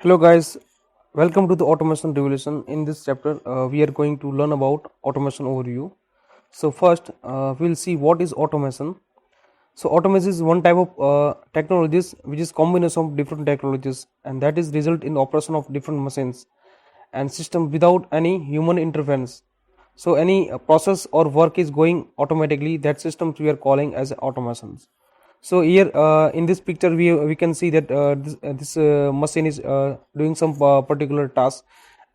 Hello guys, welcome to the automation revolution. In this chapter, we are going to learn about automation overview. So first, we'll see what is automation. So automation is one type of technologies which is combination of different technologies, and that is result in operation of different machines and system without any human interference. So any process or work is going automatically. That systems we are calling as automations. So here in this picture we can see that this machine is doing some particular task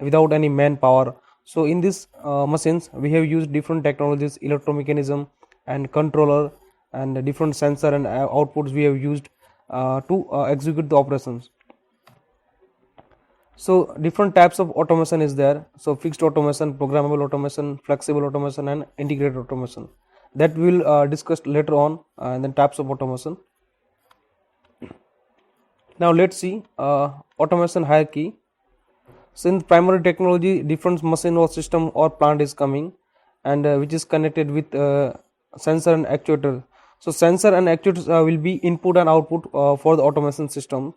without any manpower. So in this machines we have used different technologies, electromechanism and controller and different sensor and outputs we have used to execute the operations. So different types of automation is there. So fixed automation, programmable automation, flexible automation and integrated automation, that we will discuss later on, and then types of automation. Now let's see automation hierarchy. So in primary technology, different machine or system or plant is coming, and which is connected with sensor and actuator. So sensor and actuators will be input and output for the automation system,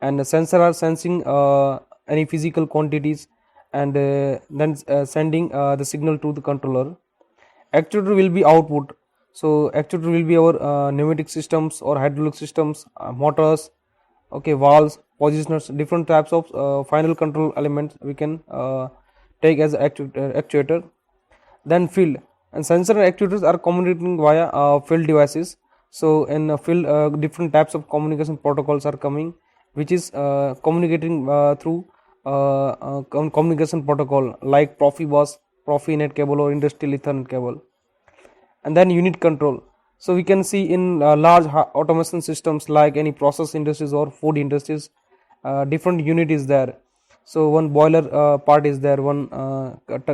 and the sensor are sensing any physical quantities and then sending the signal to the controller. Actuator will be output. So actuator will be our pneumatic systems or hydraulic systems, motors, okay, valves, positioners, different types of final control elements we can take as actuator. Then field and sensor and actuators are communicating via field devices. So in field different types of communication protocols are coming, which is communicating through communication protocol like Profibus, Profinet cable or industrial Ethernet cable. And then unit control. So we can see in large automation systems like any process industries or food industries, different unit is there. So one boiler part is there, one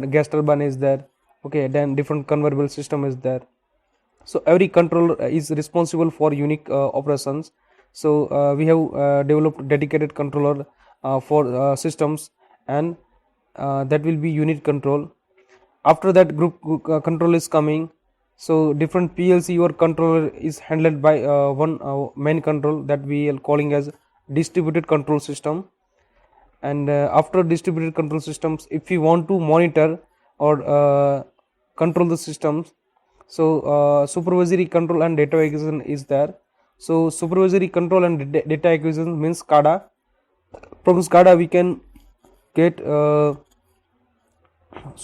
gas turbine is there, okay, then different convertible system is there. So every controller is responsible for unique operations. So we have developed dedicated controller for systems, and that will be unit control. After that, group control is coming. So different PLC or controller is handled by one main control that we are calling as distributed control system. And after distributed control systems, if we want to monitor or control the systems, so supervisory control and data acquisition is there. So supervisory control and data acquisition means SCADA. From SCADA we can get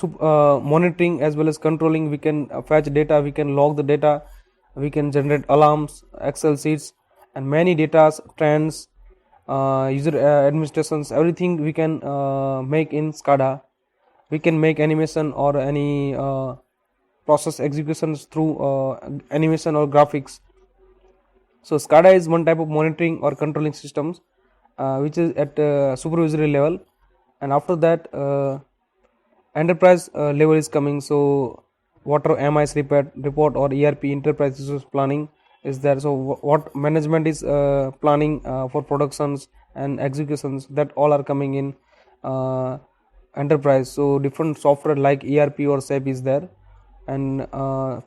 monitoring as well as controlling. We can fetch data, we can log the data, we can generate alarms, Excel sheets, and many data, trends, user administrations, everything we can make in SCADA. We can make animation or any process executions through animation or graphics. So SCADA is one type of monitoring or controlling systems which is at supervisory level. And after that enterprise level is coming. So water MIS report or ERP, enterprise resource planning is there. So what management is planning for productions and executions, that all are coming in enterprise. So different software like ERP or SAP is there. And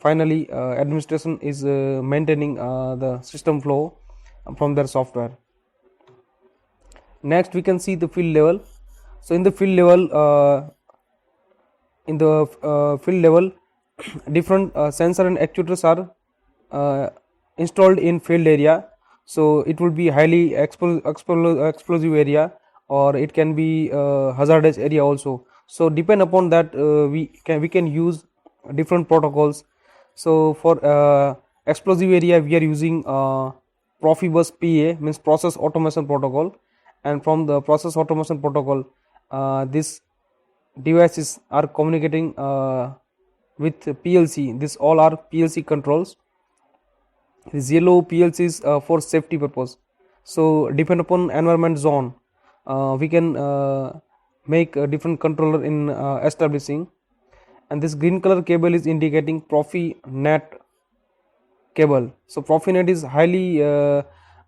finally administration is maintaining the system flow from their software. Next we can see the field level. So in the field level different sensor and actuators are installed in field area. So it will be highly explosive area, or it can be hazardous area also. So depend upon that we can use different protocols. So for explosive area we are using Profibus PA, means process automation protocol. And from the process automation protocol this devices are communicating with PLC. This all are PLC controls. This yellow PLC is for safety purpose. So depend upon environment zone we can make a different controller in establishing. And this green color cable is indicating Profinet cable. So Profinet is highly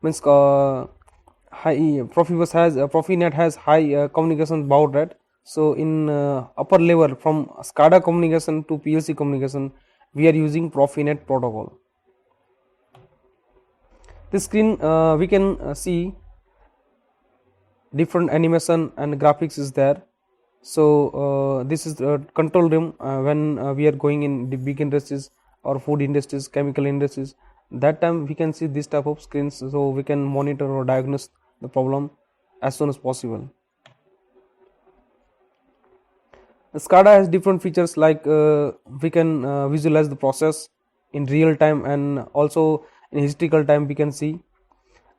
means high. Profinet has high communication baud rate. So in upper level from SCADA communication to PLC communication we are using Profinet protocol. This screen we can see different animation and graphics is there. So this is the control room when we are going in the big industries or food industries, chemical industries. That time we can see this type of screens, so we can monitor or diagnose the problem as soon as possible. SCADA has different features, like we can visualize the process in real time, and also in historical time we can see.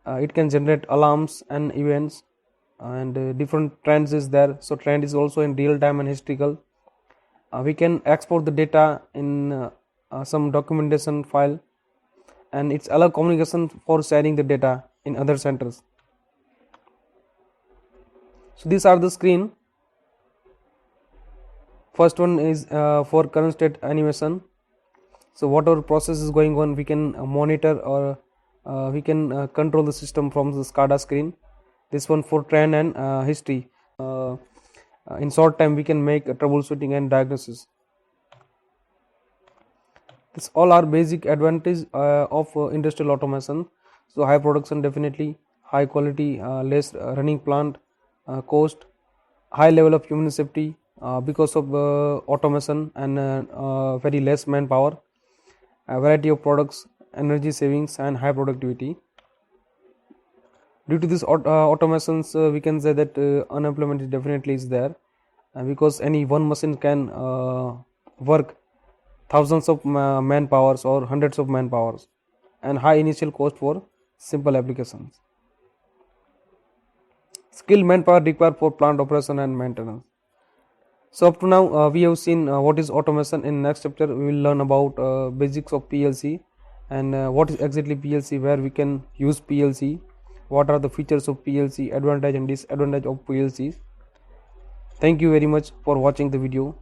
It can generate alarms and events, and different trends is there. So trend is also in real time and historical. We can export the data in some documentation file, and it's allow communication for sharing the data in other centers. So these are the screen. First one is for current state animation. So whatever process is going on, we can monitor, or we can control the system from the SCADA screen. This one for trend and history. In short time we can make troubleshooting and diagnosis. This all are basic advantage of industrial automation. So high production, definitely high quality, less running plant cost, high level of human safety because of automation, and very less manpower, a variety of products, energy savings, and high productivity. Due to this automations, we can say that unemployment is definitely is there, because any one machine can work thousands of manpowers or hundreds of manpowers, and high initial cost for simple applications. Skilled manpower required for plant operation and maintenance. So up to now we have seen what is automation. In next chapter we will learn about basics of PLC, and what is exactly PLC, where we can use PLC, what are the features of PLC, advantage and disadvantage of PLCs. Thank you very much for watching the video.